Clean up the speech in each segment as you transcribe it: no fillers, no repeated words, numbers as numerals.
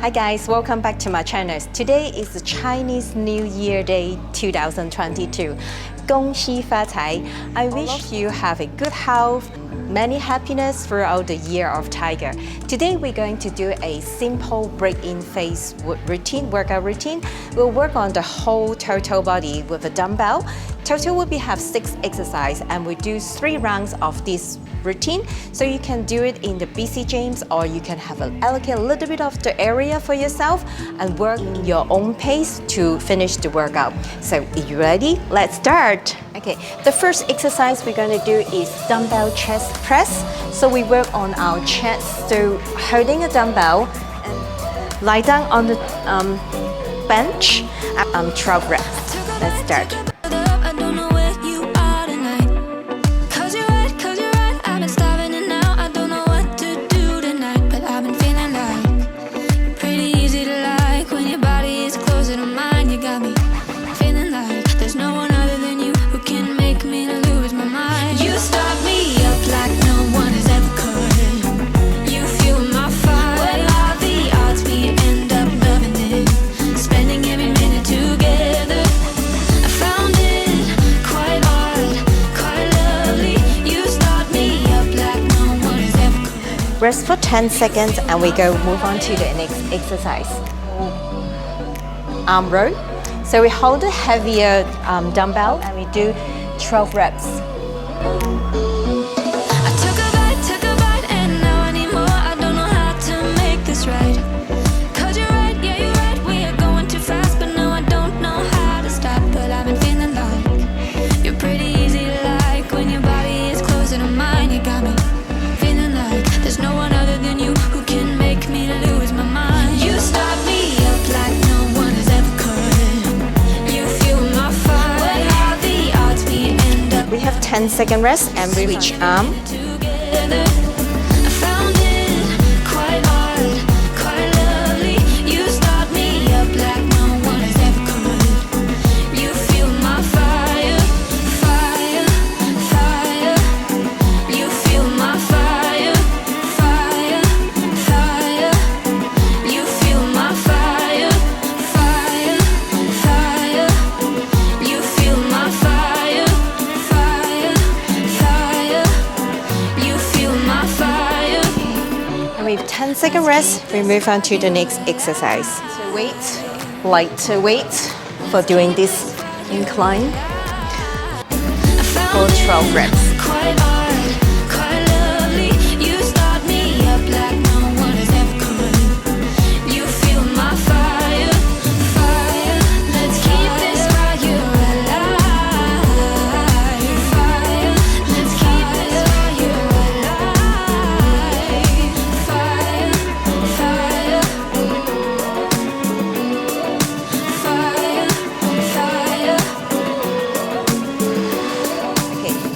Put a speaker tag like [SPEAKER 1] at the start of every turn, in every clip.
[SPEAKER 1] Hi guys, welcome back to my channel. Today is the Chinese New Year Day 2022. 恭喜发财. I wish you have a good health, many happiness throughout the year of Tiger. Today we're going to do a simple break-in phase workout routine. We'll work on the whole total body with a dumbbell. Total will have 6 exercises and we do 3 rounds of this routine. So you can do it in the BC gyms or you can allocate a little bit of the area for yourself and work your own pace to finish the workout. So are you ready? Let's start. Okay, the first exercise we're going to do is dumbbell chest press. So we work on our chest, so holding a dumbbell and lie down on the bench at 12 reps. Let's start. Rest for 10 seconds and we move on to the next exercise. Arm row. So we hold a heavier dumbbell and we do 12 reps.
[SPEAKER 2] I took a bite and now I need more. I don't know how to make this right. 'Cause you're right, yeah you're right. We are going too fast, but no I don't know how to stop. But I've been feeling like you're pretty easy to like when your body is closer to mine. You got me. There's no one other than you who can make me lose my mind. You start me up like no one has ever could. You fuel my fire. What are the odds we end up?
[SPEAKER 1] We have 10-second rest and we switch arm.
[SPEAKER 2] Together. I found it quite hard, quite lovely. You start me up like no one has ever could. You fuel my fire, fire, fire. You fuel my fire.
[SPEAKER 1] With 10-second rest, we move on to the next exercise. So lighter weight for doing this incline for 12 reps.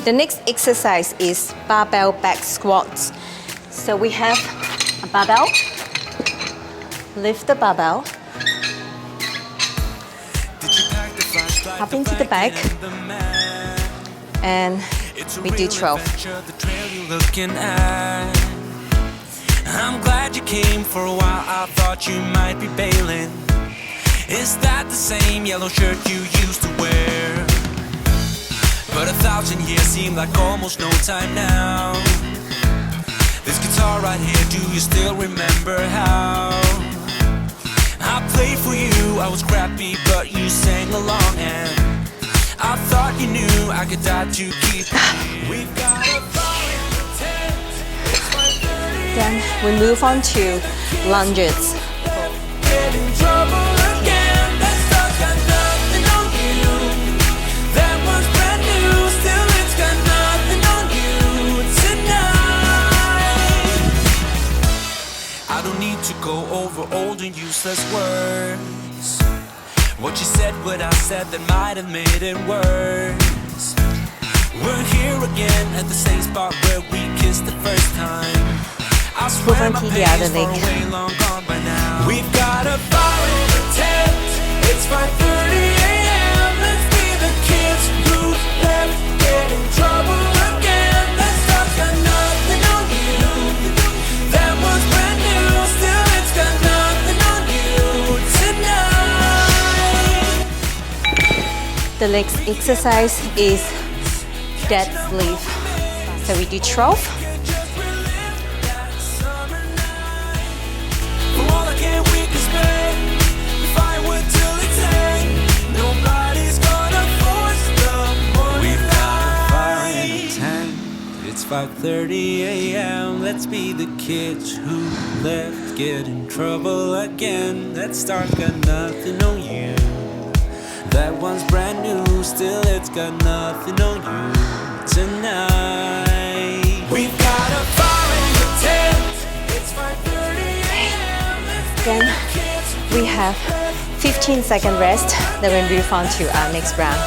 [SPEAKER 1] The next exercise is barbell back squats. So we have a barbell, lift the barbell, hop into the back, and we do 12.
[SPEAKER 3] I'm glad you came for a while, I thought you might be bailing. Is that the same yellow shirt you used to wear? But 1,000 years seem like almost no time now. This guitar right here, do you still remember how I played for you? I was crappy, but you sang along, and I thought you knew I could die to keep you. We've got a fire in the tent. It's 5:30.
[SPEAKER 1] Then we move on to lunges.
[SPEAKER 3] Get in trouble again. That stuff's got nothing on you. That was brand new, still it's got nothing on you tonight. I don't need to go over old and useless words. What you said, what I said, that might have made it worse. We're here again at the same spot where we kissed the first time. I swear my pains for way long gone by now. We've got a fire in the tent. It's 5:30 a.m. Let's be the kids who left. Get in trouble again. That stuff's got nothing on you. That was brand new. Still it's got nothing on
[SPEAKER 1] The next exercise is deadlift. So we do 12.
[SPEAKER 3] We've got a fire in a tank. It's 5:30 a.m. Let's be the kids who left, get in trouble again. That star's got nothing on you. That one's brand new, still it's got nothing on you tonight. We've got a fire in the tent. It's 5:30 a.m.
[SPEAKER 1] Then we have 15-second rest. Then we move on to our next round.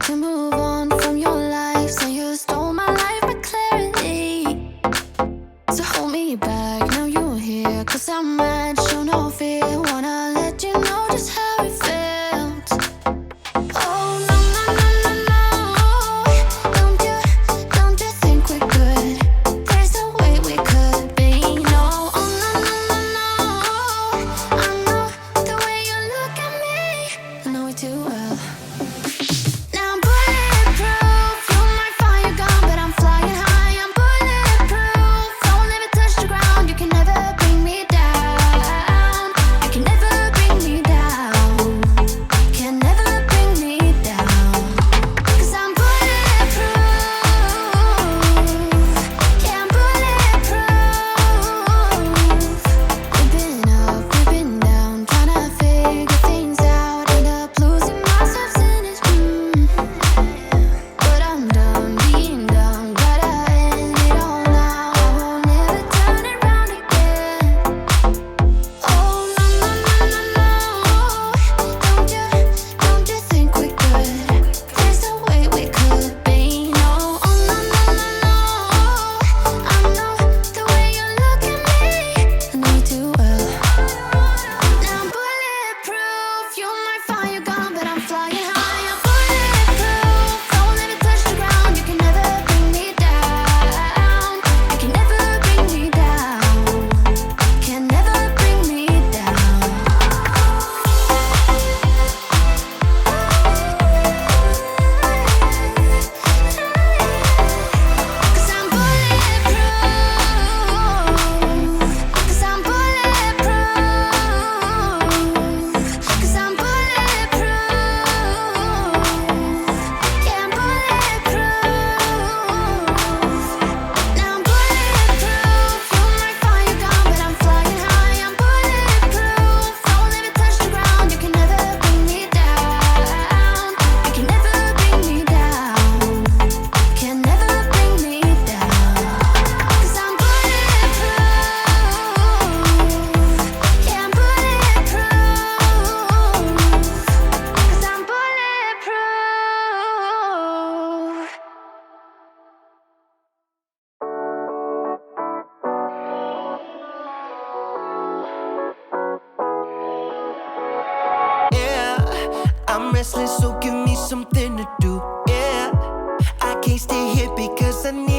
[SPEAKER 2] to move on from your life. Say you stole my life with clarity. So hold me back, now you're here. Cause I'm mad, show no fear. Wanna let you know just how it felt. Oh no, no, no, no, no. Don't you think we're good? There's a way we could be. No, oh no, no, no, no. I know the way you look at me, I know it too well. Now I'm bulletproof. You might find you're gone, but I'm flying high. I'm bulletproof. Don't let me touch the ground. You can never bring me down. You can never bring me down. Can never bring me down. Cause I'm bulletproof. Yeah, I'm bulletproof. We've been up, we've been down, trying to figure things out. End up losing myself in it. But I'm done being dumb. Gotta end it all now. I won't ever turn it round again. Oh no, no, no, no, no. Don't you think we're good? There's a way we could be. No, oh no, no, no, no. I know the way you look at me, I know it too well. Now I'm bulletproof. You might find you're gone, but I'm flying high. I'm bulletproof. Don't let me touch the ground. You can never bring me down. You can never bring me down. Can never bring me down. Cause I'm bulletproof. Cause I'm bulletproof. Cause I'm bulletproof. Yeah, I'm bulletproof. Now I'm bulletproof. You might find you're gone, but I'm flying high. I'm bulletproof. Don't let me touch the ground. You can never bring me down. You can never bring me down. Can never bring me down. Cause I'm bulletproof. Yeah, I'm bulletproof. Cause I'm bulletproof.
[SPEAKER 4] Yeah, I'm restless, so give me something to do. Yeah, I can't stay here because I need